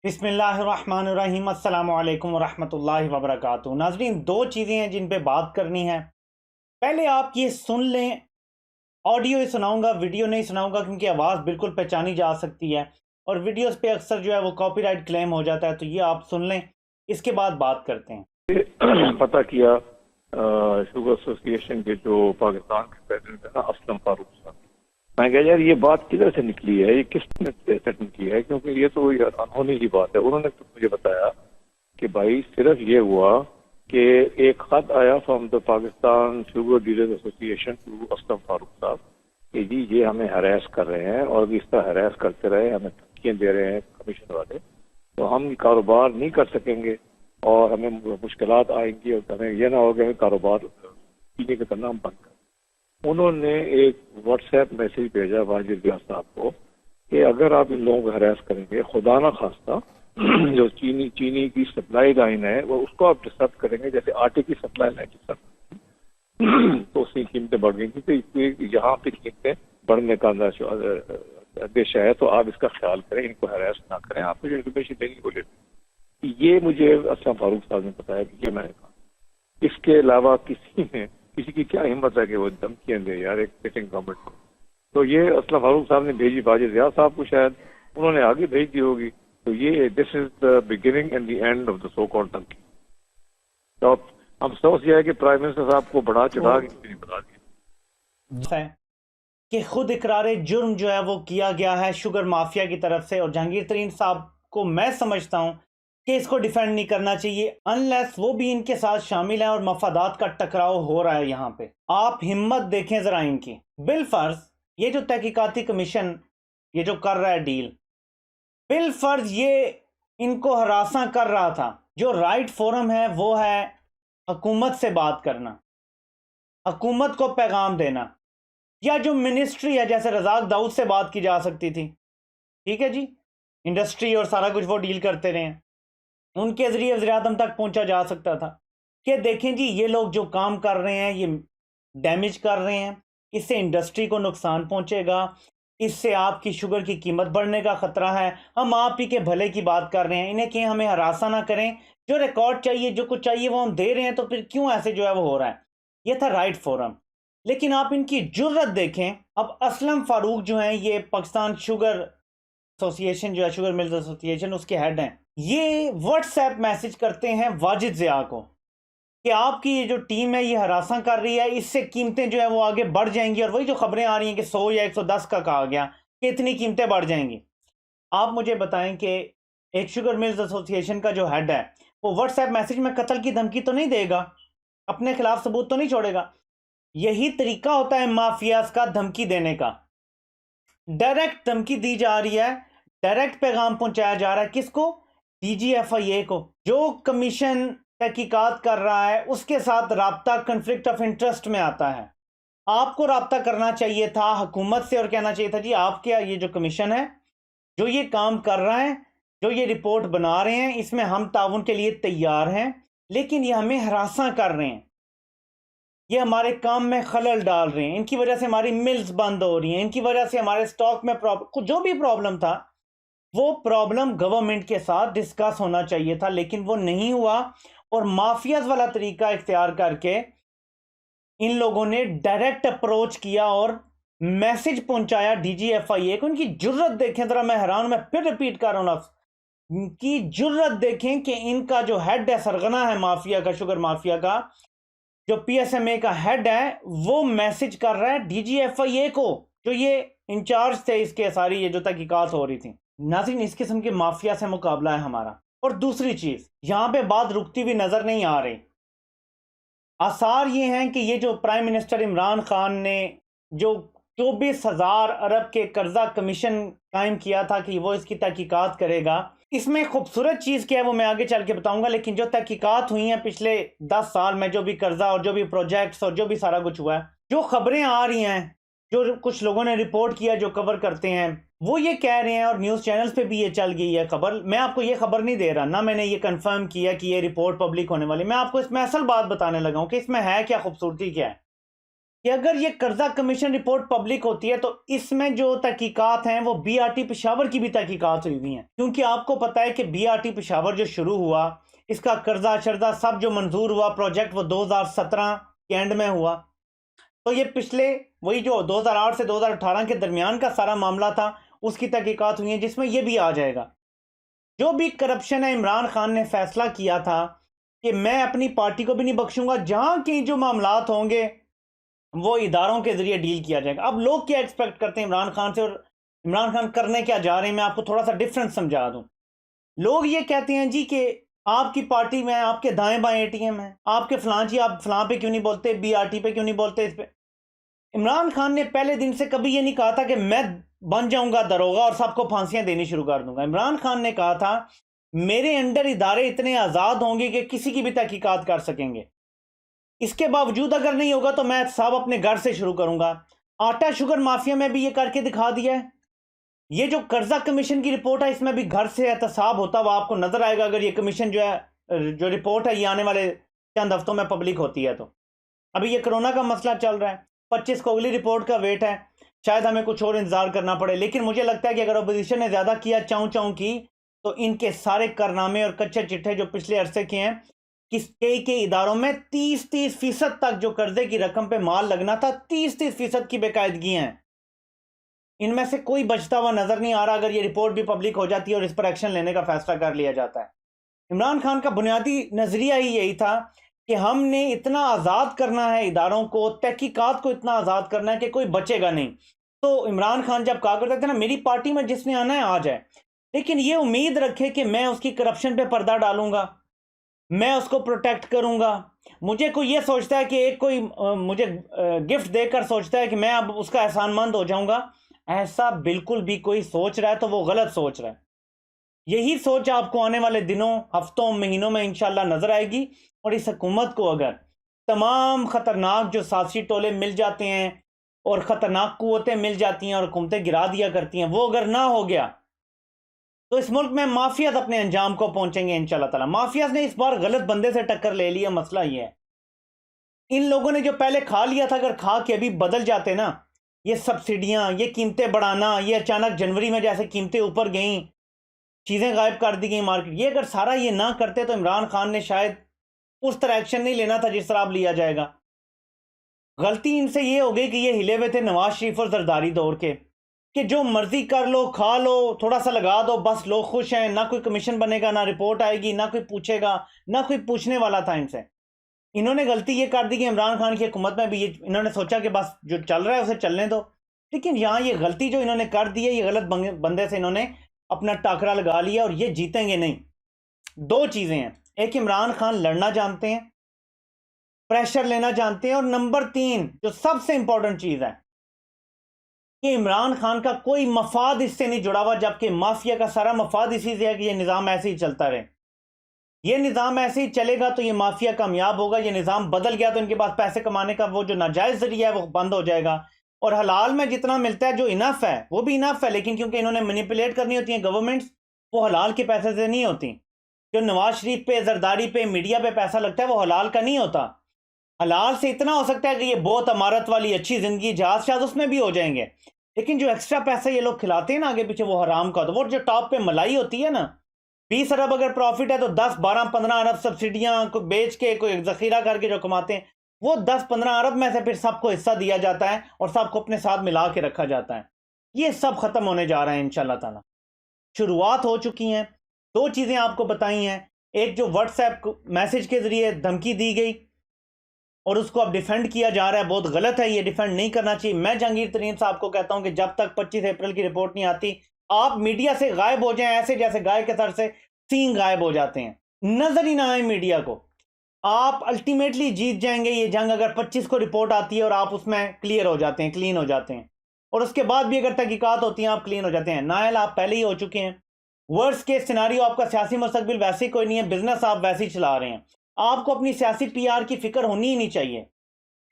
بسم اللہ الرحمن الرحیم، السلام علیکم ورحمۃ اللہ وبرکاتہ۔ ناظرین، دو چیزیں ہیں جن پہ بات کرنی ہے۔ پہلے آپ یہ سن لیں، آڈیو ہی سناؤں گا، ویڈیو نہیں سناؤں گا کیونکہ آواز بالکل پہچانی جا سکتی ہے اور ویڈیوز پہ اکثر جو ہے وہ کاپی رائٹ کلیم ہو جاتا ہے، تو یہ آپ سن لیں، اس کے بعد بات کرتے ہیں۔ پتہ کیا شوگر ایسوسی ایشن کے جو پاکستان کے پریزیڈنٹ ہے نا، اسلم فاروق صاحب، میں کہا یار یہ بات کدھر سے نکلی ہے، یہ کس نے سیٹل کی ہے، کیونکہ یہ تو انہونی کی بات ہے۔ انہوں نے تو مجھے بتایا کہ بھائی صرف یہ ہوا کہ ایک خط آیا from the Pakistan sugar dealers ایسوسی ایشن ٹو اسلم فاروق صاحب کہ جی یہ ہمیں ہراس کر رہے ہیں اور اس طرح ہراس کرتے رہے، ہمیں دھمکیاں دے رہے ہیں کمیشن والے، تو ہم کاروبار نہیں کر سکیں گے اور ہمیں مشکلات آئیں گی اور ہمیں یہ نہ ہوگا کہ کاروبار پینے کا کرنا ہم بند کریں۔ انہوں نے ایک واٹس ایپ میسج بھیجا واجد ریاض صاحب کو کہ اگر آپ ان لوگوں کو ہراس کریں گے، خدا نہ خواستہ جو چینی کی سپلائی لائن ہے وہ اس کو آپ ڈسٹرب کریں گے، جیسے آٹے کی سپلائی لائن ڈسٹرب، تو اس کی قیمتیں بڑھ گئی کیونکہ یہاں پہ قیمتیں بڑھنے کا اندیشہ ہے، تو آپ اس کا خیال کریں، ان کو ہراس نہ کریں، آپ کو جو انفارمیشن دینی بولے۔ یہ مجھے اسلم فاروق صاحب نے بتایا کہ یہ میں نے کہا، اس کے علاوہ کسی کی کیا ہمت ہے کہ وہ دھمکیاں دے یار ایک سٹنگ گورنمنٹ کو۔ تو یہ اسلم فاروق صاحب نے بھیجی واجد ریاض صاحب کو، شاید انہوں نے آگے بھیج دی ہوگی۔ تو یہ this is the beginning and the end of the so called دھمکی۔ تو اب افسوس یہ ہے کہ پرائم منسٹر صاحب کو بڑھا چڑھا کے نہیں بتا دیا ہے کہ خود اقرار جرم جو ہے وہ کیا گیا ہے شوگر مافیا کی طرف سے، اور جہانگیر ترین صاحب کو میں سمجھتا ہوں کہ اس کو ڈیفینڈ نہیں کرنا چاہیے انلیس وہ بھی ان کے ساتھ شامل ہیں اور مفادات کا ٹکراؤ ہو رہا ہے یہاں پہ۔ آپ ہمت دیکھیں ذرا ان کی۔ بالفرض یہ جو تحقیقاتی کمیشن یہ جو کر رہا ہے ڈیل، بالفرض یہ ان کو ہراساں کر رہا تھا، جو رائٹ فورم ہے وہ ہے حکومت سے بات کرنا، حکومت کو پیغام دینا، یا جو منسٹری ہے جیسے رزاق داؤد سے بات کی جا سکتی تھی، ٹھیک ہے جی، انڈسٹری اور سارا کچھ وہ ڈیل کرتے رہے ہیں، ان کے ذریعے وزیر اعظم تک پہنچا جا سکتا تھا کہ دیکھیں جی یہ لوگ جو کام کر رہے ہیں یہ ڈیمیج کر رہے ہیں، اس سے انڈسٹری کو نقصان پہنچے گا، اس سے آپ کی شوگر کی قیمت بڑھنے کا خطرہ ہے، ہم آپ ہی کے بھلے کی بات کر رہے ہیں، انہیں کہ ہمیں ہراساں نہ کریں، جو ریکارڈ چاہیے جو کچھ چاہیے وہ ہم دے رہے ہیں، تو پھر کیوں ایسے جو ہے وہ ہو رہا ہے۔ یہ تھا رائٹ فورم۔ لیکن آپ ان کی جرت دیکھیں، اب اسلم فاروق جو ہیں یہ پاکستان شوگر ایسوسی ایشن جو ہے شوگر ملز ایسوسی ایشن اس کے ہیڈ ہیں، یہ واٹس ایپ میسج کرتے ہیں واجد ضیاء کو کہ آپ کی یہ جو ٹیم ہے یہ ہراساں کر رہی ہے، اس سے قیمتیں جو ہے وہ آگے بڑھ جائیں گی، اور وہی جو خبریں آ رہی ہیں کہ 100 یا 110 کا کہا گیا کہ اتنی قیمتیں بڑھ جائیں گی۔ آپ مجھے بتائیں کہ ایک شوگر ملز ایسوسی ایشن کا جو ہیڈ ہے وہ واٹس ایپ میسج میں قتل کی دھمکی تو نہیں دے گا، اپنے خلاف ثبوت تو نہیں چھوڑے گا۔ یہی طریقہ ہوتا ہے مافیاز کا دھمکی دینے کا، ڈائریکٹ دھمکی دی جا رہی ہے، ڈائریکٹ پیغام پہنچایا جا رہا ہے، کس کو؟ ڈی جی ایف آئی اے کو، جو کمیشن تحقیقات کر رہا ہے اس کے ساتھ رابطہ کنفلکٹ آف انٹرسٹ میں آتا ہے۔ آپ کو رابطہ کرنا چاہیے تھا حکومت سے اور کہنا چاہیے تھا جی آپ کے یہ جو کمیشن ہے جو یہ کام کر رہا ہے، جو یہ رپورٹ بنا رہے ہیں، اس میں ہم تعاون کے لیے تیار ہیں، لیکن یہ ہمیں ہراساں کر رہے ہیں، یہ ہمارے کام میں خلل ڈال رہے ہیں، ان کی وجہ سے ہماری ملز بند ہو رہی ہیں، ان کی وجہ سے ہمارے سٹاک میں جو بھی پرابلم تھا وہ پرابلم گورنمنٹ کے ساتھ ڈسکس ہونا چاہیے تھا، لیکن وہ نہیں ہوا، اور مافیاز والا طریقہ اختیار کر کے ان لوگوں نے ڈائریکٹ اپروچ کیا اور میسج پہنچایا ڈی جی ایف آئی اے کو۔ ان کی جرت دیکھیں ذرا، میں حیران ہوں، میں پھر ریپیٹ کر رہا ہوں لفظ، ان کی جرت دیکھیں کہ ان کا جو ہیڈ ہے، سرغنہ ہے مافیا کا، شوگر مافیا کا، جو پی ایس ایم اے کا ہیڈ ہے، وہ میسج کر رہا ہے ڈی جی ایف آئی اے کو، جو یہ انچارج تھے اس کے ساری یہ جو تحقیقات ہو رہی تھی۔ ناظرین، اس قسم کے مافیا سے مقابلہ ہے ہمارا۔ اور دوسری چیز، یہاں پہ بات رکتی ہوئی نظر نہیں آ رہی، آثار یہ ہیں کہ یہ جو پرائم منسٹر عمران خان نے جو 24,000 ارب کے قرضہ کمیشن قائم کیا تھا کہ وہ اس کی تحقیقات کرے گا، اس میں خوبصورت چیز کیا ہے وہ میں آگے چل کے بتاؤں گا، لیکن جو تحقیقات ہوئی ہیں پچھلے 10 سال میں، جو بھی قرضہ اور جو بھی پروجیکٹس اور جو بھی سارا کچھ ہوا ہے، جو خبریں آ رہی ہیں، جو کچھ لوگوں نے رپورٹ کیا جو کور کرتے ہیں، وہ یہ کہہ رہے ہیں، اور نیوز چینلز پہ بھی یہ چل گئی ہے خبر، میں آپ کو یہ خبر نہیں دے رہا، نہ میں نے یہ کنفرم کیا کہ یہ رپورٹ پبلک ہونے والی، میں آپ کو اس میں اصل بات بتانے لگا ہوں کہ اس میں ہے کیا، خوبصورتی کیا ہے۔ کہ اگر یہ قرضہ کمیشن رپورٹ پبلک ہوتی ہے تو اس میں جو تحقیقات ہیں وہ بی آر ٹی پشاور کی بھی تحقیقات ہوئی ہوئی ہیں، کیونکہ آپ کو پتا ہے کہ بی آر ٹی پشاور جو شروع ہوا، اس کا قرضہ شرضہ سب جو منظور ہوا پروجیکٹ وہ 2017 کے اینڈ میں ہوا، تو یہ پچھلے وہی جو 2008 سے 2018 کے درمیان کا سارا معاملہ تھا اس کی تحقیقات ہوئی ہیں، جس میں یہ بھی آ جائے گا۔ جو بھی کرپشن ہے عمران خان نے فیصلہ کیا تھا کہ میں اپنی پارٹی کو بھی نہیں بخشوں گا، جہاں کی جو معاملات ہوں گے وہ اداروں کے ذریعے ڈیل کیا جائے گا۔ اب لوگ کیا ایکسپیکٹ کرتے ہیں عمران خان سے، اور عمران خان کرنے کیا جا رہے ہیں، میں آپ کو تھوڑا سا ڈیفرنٹ سمجھا دوں۔ لوگ یہ کہتے ہیں جی کہ آپ کی پارٹی میں آپ کے دائیں بائیں اے ٹی ایم ہیں، آپ کے فلاں جی آپ فلاں پہ کیوں نہیں بولتے، بی آر ٹی پہ کیوں نہیں بولتے، اس پہ۔ عمران خان نے پہلے دن سے کبھی یہ نہیں کہا تھا کہ میں بن جاؤں گا دروغہ اور سب کو پھانسیاں دینی شروع کر دوں گا۔ عمران خان نے کہا تھا میرے انڈر ادارے اتنے آزاد ہوں گے کہ کسی کی بھی تحقیقات کر سکیں گے، اس کے باوجود اگر نہیں ہوگا تو میں صاحب اپنے گھر سے شروع کروں گا۔ آٹا شوگر مافیا میں بھی یہ کر کے دکھا دیا ہے۔ یہ جو قرضہ کمیشن کی رپورٹ ہے اس میں بھی گھر سے احتساب ہوتا ہوا آپ کو نظر آئے گا، اگر یہ کمیشن جو ہے جو رپورٹ ہے یہ آنے والے چند ہفتوں میں پبلک ہوتی ہے تو۔ ابھی یہ کرونا کا مسئلہ چل رہا ہے، 25 کو اگلی رپورٹ کا ویٹ ہے، شاید ہمیں کچھ اور انتظار کرنا پڑے، لیکن مجھے لگتا ہے کہ اگر اپوزیشن نے زیادہ کیا چاؤں چاؤں کی تو ان کے سارے کارنامے اور کچے چٹھے جو پچھلے عرصے کے ہیں، کئی اداروں میں 30% تک جو قرضے کی رقم پہ مال لگنا تھا 30% کی بقاعدگی ہیں، ان میں سے کوئی بچتا ہوا نظر نہیں آ رہا اگر یہ رپورٹ بھی پبلک ہو جاتی ہے اور اس پر ایکشن لینے کا فیصلہ کر لیا جاتا ہے۔ عمران خان کا بنیادی نظریہ ہی یہی تھا کہ ہم نے اتنا آزاد کرنا ہے اداروں کو، تحقیقات کو اتنا آزاد کرنا ہے کہ کوئی بچے گا نہیں۔ تو عمران خان جب کہا کرتے تھے نا میری پارٹی میں جس نے آنا ہے آ جائے، لیکن یہ امید رکھے کہ میں اس کی کرپشن پہ پردہ ڈالوں گا، میں اس کو پروٹیکٹ کروں گا۔ مجھے کوئی یہ سوچتا ہے کہ ایک کوئی مجھے گفٹ دے کر سوچتا ہے کہ میں اب اس کا احسان مند ہو جاؤں گا، ایسا بالکل بھی کوئی سوچ رہا ہے تو وہ غلط سوچ رہا ہے۔ یہی سوچ آپ کو آنے والے دنوں، ہفتوں، مہینوں میں انشاءاللہ نظر آئے گی، اور اس حکومت کو اگر تمام خطرناک جو سازشی ٹولے مل جاتے ہیں اور خطرناک قوتیں مل جاتی ہیں اور حکومتیں گرا دیا کرتی ہیں، وہ اگر نہ ہو گیا تو اس ملک میں مافیاز اپنے انجام کو پہنچیں گے انشاءاللہ تعالی۔ مافیاز نے اس بار غلط بندے سے ٹکر لے لیا، مسئلہ یہ ہے ان لوگوں نے جو پہلے کھا لیا تھا، اگر کھا کے ابھی بدل جاتے نا، یہ سبسڈیاں، یہ قیمتیں بڑھانا، یہ اچانک جنوری میں جیسے قیمتیں اوپر گئیں، چیزیں غائب کر دی گئیں مارکیٹ، یہ اگر سارا یہ نہ کرتے تو عمران خان نے شاید اس طرح ایکشن نہیں لینا تھا جس طرح اب لیا جائے گا۔ غلطی ان سے یہ ہو گئی کہ یہ ہلے ہوئے تھے نواز شریف اور زرداری دور کے، کہ جو مرضی کر لو، کھا لو، تھوڑا سا لگا دو، بس لوگ خوش ہیں، نہ کوئی کمیشن بنے گا، نہ رپورٹ آئے گی، نہ کوئی پوچھے گا، نہ کوئی پوچھنے والا تھا ان سے۔ انہوں نے غلطی یہ کر دی کہ عمران خان کی حکومت میں بھی یہ انہوں نے سوچا کہ بس جو چل رہا ہے اسے چلنے دو، لیکن یہاں یہ غلطی جو انہوں نے کر دی ہے، یہ غلط بندے سے انہوں نے اپنا ٹاکرا لگا لیا اور یہ جیتیں گے نہیں۔ دو چیزیں ہیں، ایک عمران خان لڑنا جانتے ہیں، پریشر لینا جانتے ہیں، اور نمبر 3 جو سب سے امپورٹنٹ چیز ہے کہ عمران خان کا کوئی مفاد اس سے نہیں جڑا ہوا، جبکہ مافیا کا سارا مفاد اسی سے ہے کہ یہ نظام ایسے ہی چلتا رہے۔ یہ نظام ایسے ہی چلے گا تو یہ مافیا کامیاب ہوگا، یہ نظام بدل گیا تو ان کے پاس پیسے کمانے کا وہ جو ناجائز ذریعہ ہے وہ بند ہو جائے گا، اور حلال میں جتنا ملتا ہے جو انف ہے وہ بھی انف ہے، لیکن کیونکہ انہوں نے مینیپولیٹ کرنی ہوتی ہیں گورنمنٹس، وہ حلال کے پیسے سے نہیں ہوتی۔ جو نواز شریف پہ، زرداری پہ، میڈیا پہ پیسہ لگتا ہے وہ حلال کا نہیں ہوتا۔ حلال سے اتنا ہو سکتا ہے کہ یہ بہت امارت والی اچھی زندگی جہاز شاز اس میں بھی ہو جائیں گے، لیکن جو ایکسٹرا پیسے یہ لوگ کھلاتے ہیں نا آگے پیچھے وہ حرام کا، تو وہ جو ٹاپ پہ ملائی ہوتی ہے نا، 20 ارب اگر پروفٹ ہے تو 10 12 15 ارب سبسڈیاں کو بیچ کے کوئی ذخیرہ کر کے جو کماتے ہیں، وہ 10 15 ارب میں سے پھر سب کو حصہ دیا جاتا ہے اور سب کو اپنے ساتھ ملا کے رکھا جاتا ہے۔ یہ سب ختم ہونے جا رہے ہیں انشاءاللہ تعالی، شروعات ہو چکی ہیں۔ دو چیزیں آپ کو بتائی ہیں، ایک جو واٹس ایپ میسج کے ذریعے دھمکی دی گئی اور اس کو اب ڈیفینڈ کیا جا رہا ہے، بہت غلط ہے، یہ ڈیفینڈ نہیں کرنا چاہیے۔ میں جہانگیر ترین صاحب کو کہتا ہوں کہ جب تک 25 اپریل کی رپورٹ نہیں آتی آپ میڈیا سے غائب ہو جائیں، ایسے جیسے گائے کے سر سے سینگ غائب ہو جاتے ہیں، نظر ہی نہ آئے میڈیا کو، آپ الٹیمیٹلی جیت جائیں گے یہ جنگ اگر 25 کو رپورٹ آتی ہے اور آپ اس میں کلیئر ہو جاتے ہیں، کلین ہو جاتے ہیں، اور اس کے بعد بھی اگر تحقیقات ہوتی ہیں آپ کلین ہو جاتے ہیں۔ نائل آپ پہلے ہی ہو چکے ہیں، ورس کے سیناریو آپ کا سیاسی مستقبل ویسے کوئی نہیں ہے، بزنس آپ ویسے ہی چلا رہے ہیں، آپ کو اپنی سیاسی پی آر کی فکر ہونی ہی نہیں چاہیے۔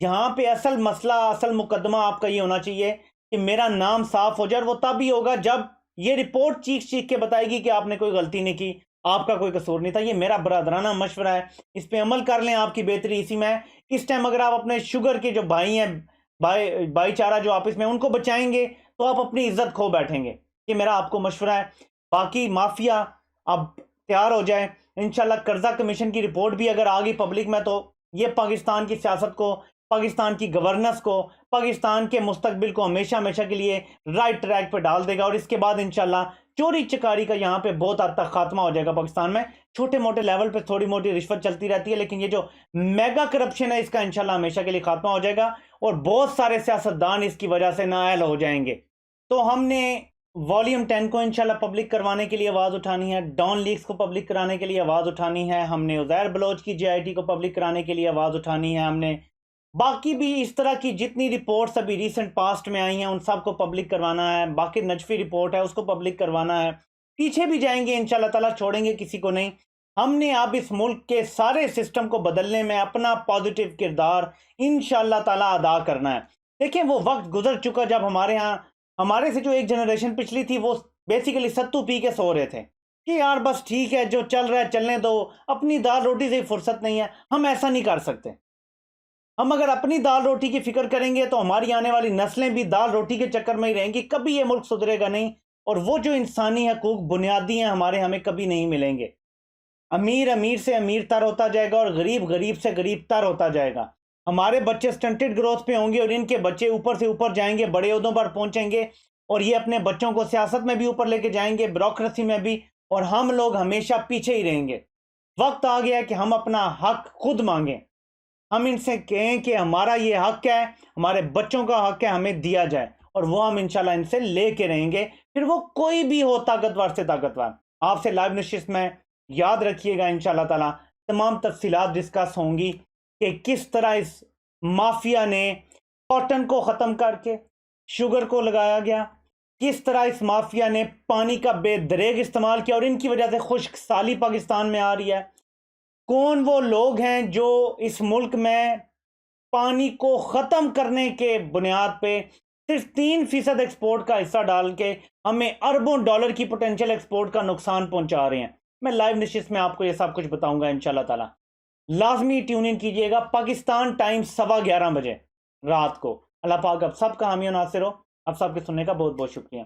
یہاں پہ اصل مسئلہ، اصل مقدمہ آپ کا یہ ہونا چاہیے کہ میرا نام صاف ہو جائے، اور وہ تب ہی ہوگا جب یہ رپورٹ چیخ چیخ کے بتائے گی کہ آپ نے کوئی غلطی نہیں کی، آپ کا کوئی قصور نہیں تھا۔ یہ میرا برادرانہ مشورہ ہے، اس پہ عمل کر لیں، آپ کی بہتری اسی میں ہے۔ اس ٹائم اگر آپ اپنے شوگر کے جو بھائی ہیں، بھائی چارہ جو آپس میں ان کو بچائیں گے تو آپ اپنی عزت کھو بیٹھیں گے. یہ میرا آپ کو مشورہ ہے. باقی مافیا اب تیار ہو جائے انشاءاللہ. قرضہ کمیشن کی رپورٹ بھی اگر آ گئی پبلک میں تو یہ پاکستان کی سیاست کو، پاکستان کی گورننس کو، پاکستان کے مستقبل کو ہمیشہ ہمیشہ کے لیے رائٹ ٹریک پہ ڈال دے گا. اور اس کے بعد انشاءاللہ چوری چکاری کا یہاں پہ بہت حد تک خاتمہ ہو جائے گا پاکستان میں. چھوٹے موٹے لیول پہ تھوڑی موٹی رشوت چلتی رہتی ہے، لیکن یہ جو میگا کرپشن ہے اس کا انشاءاللہ ہمیشہ کے لیے خاتمہ ہو جائے گا اور بہت سارے سیاستدان اس کی وجہ سے نااہل ہو جائیں گے. تو ہم نے والیوم 10 کو انشاءاللہ پبلک کروانے کے لیے آواز اٹھانی ہے، ڈان لیکس کو پبلک کرانے کے لیے آواز اٹھانی ہے، ہم نے عزیر بلوچ کی JIT کو پبلک کرانے کے لیے آواز اٹھانی ہے، ہم نے باقی بھی اس طرح کی جتنی رپورٹس ابھی ریسنٹ پاسٹ میں آئی ہیں ان سب کو پبلک کروانا ہے. باقی نجفی رپورٹ ہے اس کو پبلک کروانا ہے. پیچھے بھی جائیں گے انشاءاللہ تعالیٰ، چھوڑیں گے کسی کو نہیں. ہم نے اب اس ملک کے سارے سسٹم کو بدلنے میں اپنا پازیٹیو کردار انشاءاللہ تعالیٰ ادا کرنا ہے. دیکھیں وہ وقت گزر چکا جب ہمارے سے جو ایک جنریشن پچھلی تھی وہ بیسیکلی ستو پی کے سو رہے تھے کہ یار بس ٹھیک ہے جو چل رہا ہے چلنے دو، اپنی دال روٹی سے فرصت نہیں ہے. ہم ایسا نہیں کر سکتے. ہم اگر اپنی دال روٹی کی فکر کریں گے تو ہماری آنے والی نسلیں بھی دال روٹی کے چکر میں ہی رہیں گی. کبھی یہ ملک سدھرے گا نہیں. اور وہ جو انسانی حقوق بنیادی ہیں ہمارے، ہمیں کبھی نہیں ملیں گے. امیر سے امیر تر ہوتا جائے گا اور غریب سے غریب تر ہوتا جائے گا. ہمارے بچے سٹنٹڈ گروتھ پہ ہوں گے اور ان کے بچے اوپر سے اوپر جائیں گے، بڑے عہدوں پر پہنچیں گے اور یہ اپنے بچوں کو سیاست میں بھی اوپر لے کے جائیں گے، بیوروکریسی میں بھی، اور ہم لوگ ہمیشہ پیچھے ہی رہیں گے. وقت آ گیا کہ ہم اپنا حق خود مانگیں. ہم ان سے کہیں کہ ہمارا یہ حق ہے، ہمارے بچوں کا حق ہے، ہمیں دیا جائے، اور وہ ہم انشاءاللہ ان سے لے کے رہیں گے. پھر وہ کوئی بھی ہو طاقتور سے طاقتور. آپ سے لائیو نشست میں یاد رکھیے گا انشاءاللہ تعالی تمام تفصیلات ڈسکس ہوں گی کہ کس طرح اس مافیا نے کاٹن کو ختم کر کے شوگر کو لگایا گیا، کس طرح اس مافیا نے پانی کا بے دریغ استعمال کیا اور ان کی وجہ سے خشک سالی پاکستان میں آ رہی ہے. کون وہ لوگ ہیں جو اس ملک میں پانی کو ختم کرنے کے بنیاد پہ صرف 3% ایکسپورٹ کا حصہ ڈال کے ہمیں اربوں ڈالر کی پوٹینشیل ایکسپورٹ کا نقصان پہنچا رہے ہیں. میں لائیو نشست میں آپ کو یہ سب کچھ بتاؤں گا انشاءاللہ تعالی. لازمی ٹیون ان کیجئے گا پاکستان ٹائم 11:15 بجے رات کو. اللہ پاک اب سب کا حامی و ناصر ہو. اب سب کے سننے کا بہت بہت شکریہ.